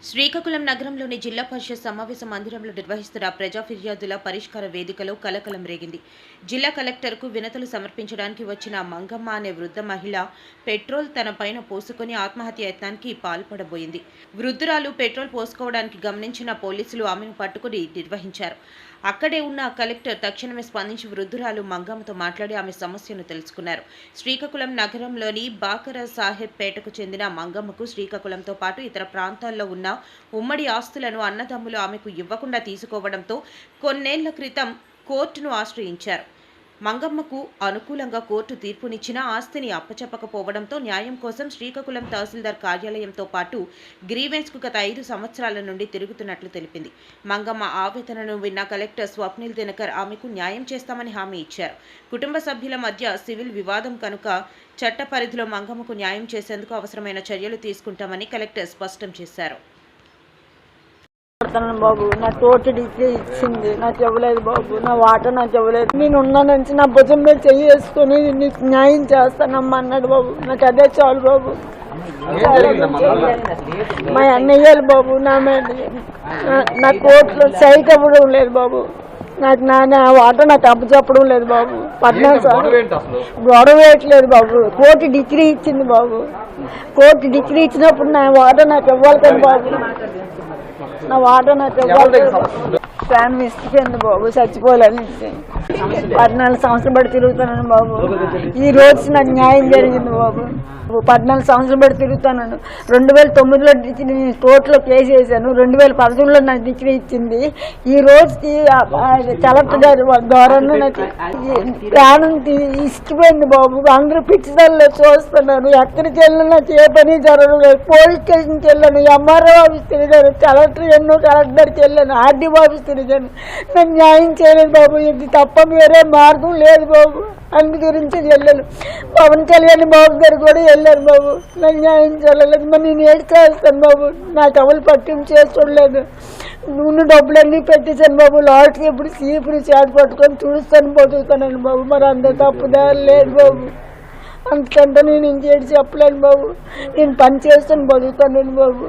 శ్రీకాకుళం నగరంలోని జిల్లా పరిషత్ సమావేశ మందిరంలో నిర్వహిస్తున్న ప్రజా ఫిర్యాదుల పరిష్కార వేదికలో కలకలం రేగింది. జిల్లా కలెక్టర్కు వినతులు సమర్పించడానికి వచ్చిన మంగమ్మ అనే వృద్ధ మహిళ పెట్రోల్ తన పైన పోసుకొని ఆత్మహత్య యత్నానికి పాల్పడబోయింది. వృద్ధురాలు పెట్రోల్ పోసుకోవడానికి గమనించిన పోలీసులు ఆమెను పట్టుకుని నిర్వహించారు. అక్కడే ఉన్న కలెక్టర్ తక్షణమే స్పందించి వృద్ధురాలు మంగమ్మతో మాట్లాడి ఆమె సమస్యను తెలుసుకున్నారు. శ్రీకాకుళం నగరంలోని బాకర సాహెబ్ పేటకు చెందిన మంగమ్మకు శ్రీకాకుళంతో పాటు ఇతర ప్రాంతాల్లో ఉన్న ఉమ్మడి ఆస్తులను అన్నదమ్ములు ఆమెకు ఇవ్వకుండా తీసుకోవడంతో కొన్నేళ్ల క్రితం కోర్టును ఆశ్రయించారు. మంగమ్మకు అనుకూలంగా కోర్టు తీర్పునిచ్చిన ఆస్తిని అప్పచెప్పకపోవడంతో న్యాయం కోసం శ్రీకాకుళం తహసీల్దార్ కార్యాలయంతో పాటు గ్రీవెన్స్కు గత 5 సంవత్సరాల నుండి తిరుగుతున్నట్లు తెలిపింది. మంగమ్మ ఆవేదనను విన్న కలెక్టర్ స్వప్నిల్ దినకర్ ఆమెకు న్యాయం చేస్తామని హామీ ఇచ్చారు. కుటుంబ సభ్యుల మధ్య సివిల్ వివాదం కనుక చట్ట పరిధిలో మంగమ్మకు న్యాయం చేసేందుకు అవసరమైన చర్యలు తీసుకుంటామని కలెక్టర్ స్పష్టం చేశారు. బాబు నా తోటి డిగ్రీ ఇచ్చింది, నాకు ఇవ్వలేదు బాబు. నా వాటర్ నాకు ఇవ్వలేదు. నేను ఉన్న నుంచి నా భుజం మీద చెయ్యి వేసుకుని నీకు న్యాయం చేస్తానమ్మా అన్నాడు బాబు. నాకు అదే చాలు బాబు. మా అన్నయ్యలు బాబు నా మీద నా కోర్టులో సైట్ ఇవ్వడం లేదు బాబు. నాకు నా వాటర్ నాకు అప్పచెప్పడం లేదు బాబు. 14 గొడవ వేయట్లేదు బాబు. కోర్టు డిగ్రీ ఇచ్చింది బాబు. కోర్టు డిగ్రీ ఇచ్చినప్పుడు నా వాటర్ నాకు ఇవ్వాలి కదా బాబు. నా వాటర్ నాకు ఇవ్వాలి. ఫ్యాన్ ఇస్తుంది బాబు. చచ్చిపోలేని 14 సంవత్సరం బట్టి తిరుగుతున్నాను బాబు. ఈ రోజు నాకు న్యాయం జరిగింది బాబు. 14 సంవత్సరం బట్టి తిరుగుతున్నాను. 2009లో కోర్టులో కేసు వేసాను. 2011లో నాకు డిగ్రీ ఇచ్చింది. ఈ రోజుకి కలెక్టర్ గారి ద్వారా నాకు ప్రాణం ఇష్టమైంది బాబు. అందరూ పిచ్చిదల్లో చూస్తున్నాను. ఎక్కడికి వెళ్ళినా నాకు ఏ పని జరగడం లేదు. పోలీస్ స్టేషన్కి వెళ్ళాను, ఎంఆర్ఓ ఆఫీస్ తిరిగాను, కలెక్టర్ దగ్గరికి వెళ్ళాను, ఆర్డీఓ ఆఫీస్ తిరిగాను. నాకు న్యాయం చేయలేదు బాబు. ఇది తప్ప వేరే మార్గం లేదు బాబు. అందు గురించి వెళ్ళాను. పవన్ కళ్యాణ్ బాబు గారు కూడా వెళ్ళారు బాబు. నాకు న్యాయం చేయలేదు. మరి నేను ఏడు చేస్తాను బాబు. నాకు ఎవరు పట్టింపు చేసుకోలేదు. నూనె డబ్బులన్నీ పెట్టేశాను బాబు. లాటరీ ఇప్పుడు సీపులు చేత పట్టుకొని తుడుస్తాను బతుకుతాను బాబు. మరి అంత తప్పుదా లేదు బాబు. అంతకంటే నేను ఇంకేటి చెప్పలేను బాబు. నేను పని చేస్తాను బతుకుతాను బాబు.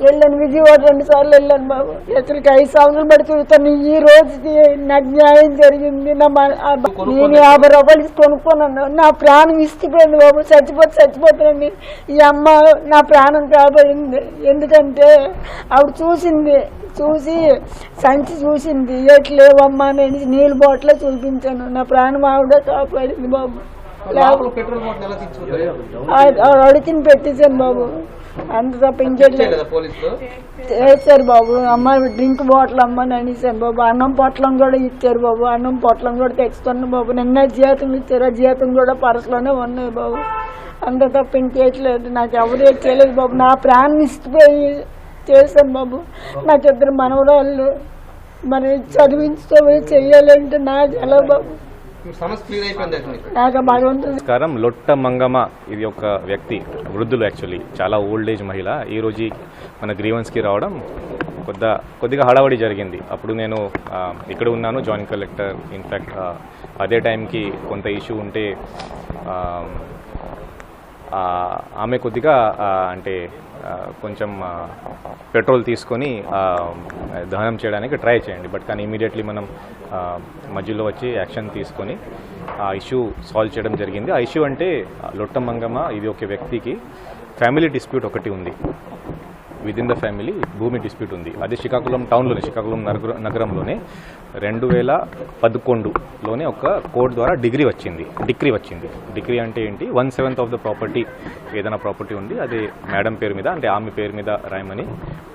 వెళ్ళాను విజయవాడ 2 సార్లు వెళ్ళాను బాబు. అసలు 5 సంవత్సరాలు బట్టి తిరుగుతాను. ఈ రోజుకి నాకు న్యాయం జరిగింది. నేను 50 రూపాయలు కొనుక్కున్నాను. నా ప్రాణం ఇష్టపోయింది బాబు. చచ్చిపోతానండి. ఈ అమ్మ నా ప్రాణం కాపాడింది. ఎందుకంటే ఆవిడ చూసి సంచి చూసింది. ఎట్లేవమ్మా అని నీళ్ళు బాటిల్ చూపించాను. నా ప్రాణం ఆవిడ కాపాడింది బాబు. అడిగిన పెట్టేశాను బాబు. అంత తప్ప ఇంకేసారు బాబు. అమ్మ డ్రింక్ బాటిల్ అమ్మని అనేసాను బాబు. అన్నం పొట్లం కూడా ఇచ్చారు బాబు. అన్నం పొట్లం కూడా తెచ్చుకున్నాను బాబు. నిన్న జీతం ఇచ్చారు. ఆ జీతం కూడా పరసలోనే ఉన్నాయి బాబు. అంత తప్ప ఇంకేట్లేదు. నాకు ఎవరు చేయలేదు బాబు. నా ప్రాణం ఇష్టపోయి చేశాను బాబు. నాకు 2 మనవరాళ్ళు. మరి చదివించుతో చెయ్యాలంటే నాకు ఎలా బాబు. నమస్కారం. లొట్ట మంగమ్మ ఇది ఒక వ్యక్తి, వృద్ధులు, యాక్చువల్లీ చాలా ఓల్డ్ ఏజ్ మహిళ. ఈ రోజు మన గ్రీవెన్స్కి రావడం కొద్దిగా హడావడి జరిగింది. అప్పుడు నేను ఇక్కడ ఉన్నాను, జాయింట్ కలెక్టర్. ఇన్ఫ్యాక్ట్ అదే టైంకి కొంత ఇష్యూ ఉంటే ఆమె కొద్దిగా అంటే కొంచెం పెట్రోల్ తీసుకొని దహనం చేయడానికి ట్రై చేయండి. బట్ కానీ ఇమీడియట్లీ మనం మధ్యలో వచ్చి యాక్షన్ తీసుకొని ఆ ఇష్యూ సాల్వ్ చేయడం జరిగింది. ఆ ఇష్యూ అంటే లొట్ట మంగమ్మ ఇది ఒక వ్యక్తికి ఫ్యామిలీ డిస్ప్యూట్ ఒకటి ఉంది. విదిన్ ద ఫ్యామిలీ భూమి డిస్ప్యూట్ ఉంది. అది శ్రీకాకుళం టౌన్లోనే, శ్రీకాకుళం నగరంలోనే 2011లోనే ఒక కోర్టు ద్వారా డిగ్రీ వచ్చింది. డిగ్రీ అంటే ఏంటి, 1/7 ఆఫ్ ద ప్రాపర్టీ, ఏదైనా ప్రాపర్టీ ఉంది అది మేడం పేరు మీద, అంటే ఆమె పేరు మీద రాయమని.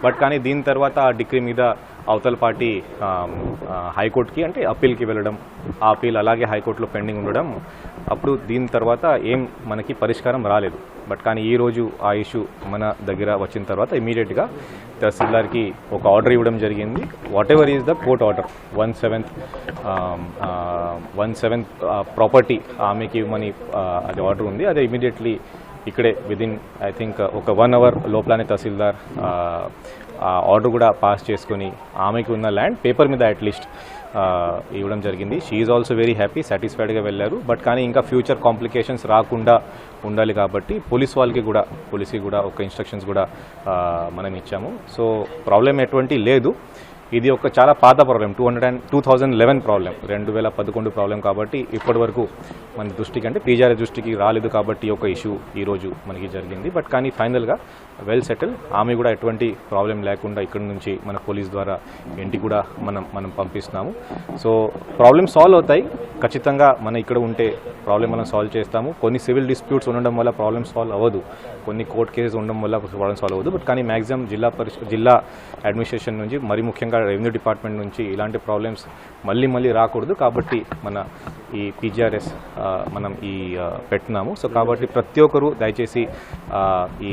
బట్ కానీ దీని తర్వాత ఆ డిగ్రీ మీద అవతల పార్టీ హైకోర్టుకి, అంటే అప్పీల్కి వెళ్ళడం, ఆ అప్పీల్ అలాగే హైకోర్టులో పెండింగ్ ఉండడం. అప్పుడు దీని తర్వాత ఏం మనకి పరిష్కారం రాలేదు. బట్ కానీ ఈరోజు ఆ ఇష్యూ మన దగ్గర వచ్చిన తర్వాత ఇమీడియట్గా తహసీల్దార్కి ఒక ఆర్డర్ ఇవ్వడం జరిగింది. What ever is the court order, 1/7 property ఆమెకి ఇవ్వమని అది ఆర్డర్ ఉంది. అదే ఇమీడియట్లీ ఇక్కడే విదిన్ ఐ థింక్ ఒక 1 hour లోపలనే తహసీల్దార్ ఆర్డర్ కూడా పాస్ చేసుకొని ఆమెకి ఉన్న ల్యాండ్ పేపర్ మీద అట్లీస్ట్ ఇవ్వడం జరిగింది. She is also very happy, సాటిస్ఫైడ్గా వెళ్ళారు. బట్ కానీ ఇంకా ఫ్యూచర్ కాంప్లికేషన్స్ రాకుండా ఉండాలి కాబట్టి పోలీస్కి కూడా ఒక ఇన్స్ట్రక్షన్స్ కూడా మనం ఇచ్చాము. సో ప్రాబ్లం ఎటువంటి లేదు. ఇది ఒక చాలా పాత ప్రాబ్లం, 2011 ప్రాబ్లం, 2011 ప్రాబ్లం కాబట్టి ఇప్పటి వరకు మన దృష్టికి అంటే పీజీఆర్ఎస్ దృష్టికి రాలేదు కాబట్టి ఒక ఇష్యూ ఈరోజు మనకి జరిగింది. బట్ కానీ ఫైనల్గా వెల్ సెటిల్. ఆమె కూడా ఎటువంటి ప్రాబ్లం లేకుండా ఇక్కడ నుంచి మన పోలీస్ ద్వారా ఇంటికి కూడా మనం పంపిస్తున్నాము. సో ప్రాబ్లమ్ సాల్వ్ అవుతాయి ఖచ్చితంగా. మనం ఇక్కడ ఉంటే ప్రాబ్లం మనం సాల్వ్ చేస్తాము. కొన్ని సివిల్ డిస్ప్యూట్స్ ఉండడం వల్ల ప్రాబ్లమ్ సాల్వ్ అవ్వదు, కొన్ని కోర్ట్ కేసెస్ ఉండడం వల్ల ప్రాబ్లమ్ సాల్వ్ అవ్వదు. బట్ కానీ మ్యాక్సిమం జిల్లా అడ్మినిస్ట్రేషన్ నుంచి మరి ముఖ్యంగా రెవెన్యూ డిపార్ట్మెంట్ నుంచి ఇలాంటి ప్రాబ్లమ్స్ మళ్ళీ రాకూడదు కాబట్టి మన ఈ పీజీఆర్ఎస్ మనం పెట్టినాము. సో కాబట్టి ప్రతి ఒక్కరు దయచేసి ఈ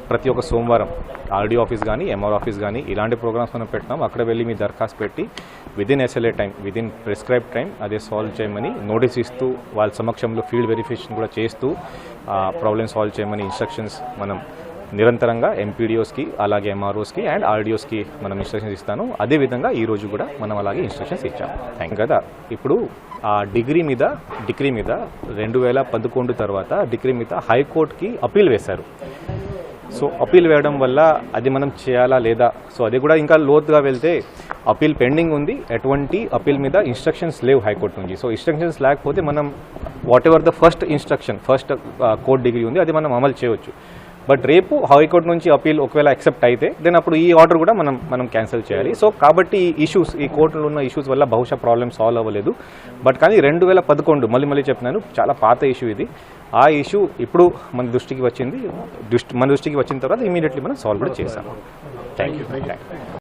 ప్రతి ఒక్క సోమవారం ఆర్డీ ఆఫీస్ కానీ ఎంఆర్ ఆఫీస్ కానీ ఇలాంటి ప్రోగ్రామ్స్ మనం పెట్టినాం. అక్కడ వెళ్ళి మీ దరఖాస్తు పెట్టి within SLA time, within prescribe time అదే సాల్వ్ చేయమని నోటీస్ ఇస్తూ వాళ్ళ సమక్షంలో ఫీల్డ్ వెరిఫికేషన్ కూడా చేస్తూ ప్రాబ్లమ్ సాల్వ్ చేయమని ఇన్స్ట్రక్షన్స్ మనం నిరంతరంగా ఎంపీడీఓస్కి అలాగే MROస్కి అండ్ RDOస్కి మనం ఇన్స్ట్రక్షన్స్ ఇస్తాను. అదేవిధంగా ఈరోజు కూడా మనం అలాగే ఇన్స్ట్రక్షన్స్ ఇచ్చాము. థ్యాంక్ కదా. ఇప్పుడు ఆ డిగ్రీ మీద 2011 తర్వాత డిగ్రీ మీద హైకోర్టుకి అప్పీల్ వేశారు. సో అప్పీల్ వేయడం వల్ల అది మనం చేయాలా లేదా, సో అది కూడా ఇంకా లోతుగా వెళ్తే అప్పీల్ పెండింగ్ ఉంది. ఎటువంటి అప్పీల్ మీద ఇన్స్ట్రక్షన్స్ లేవు హైకోర్టు నుంచి. సో ఇన్స్ట్రక్షన్స్ లేకపోతే మనం what ever the first court degree ఉంది అది మనం అమలు చేయవచ్చు. బట్ రేపు హైకోర్టు నుంచి అప్పీల్ ఒకవేళ యాక్సెప్ట్ అయితే దెన్ అప్పుడు ఈ ఆర్డర్ కూడా మనం క్యాన్సిల్ చేయాలి. సో కాబట్టి ఈ కోర్టులో ఉన్న ఇష్యూస్ వల్ల బహుశా ప్రాబ్లమ్ సాల్వ్ అవ్వలేదు. బట్ కానీ 2011 మళ్ళీ చెప్పినాను, చాలా పాత ఇష్యూ ఇది. ఆ ఇష్యూ ఇప్పుడు మన దృష్టికి వచ్చిన తర్వాత ఇమీడియట్లీ మనం సాల్వ్ కూడా చేశాము. Thank you.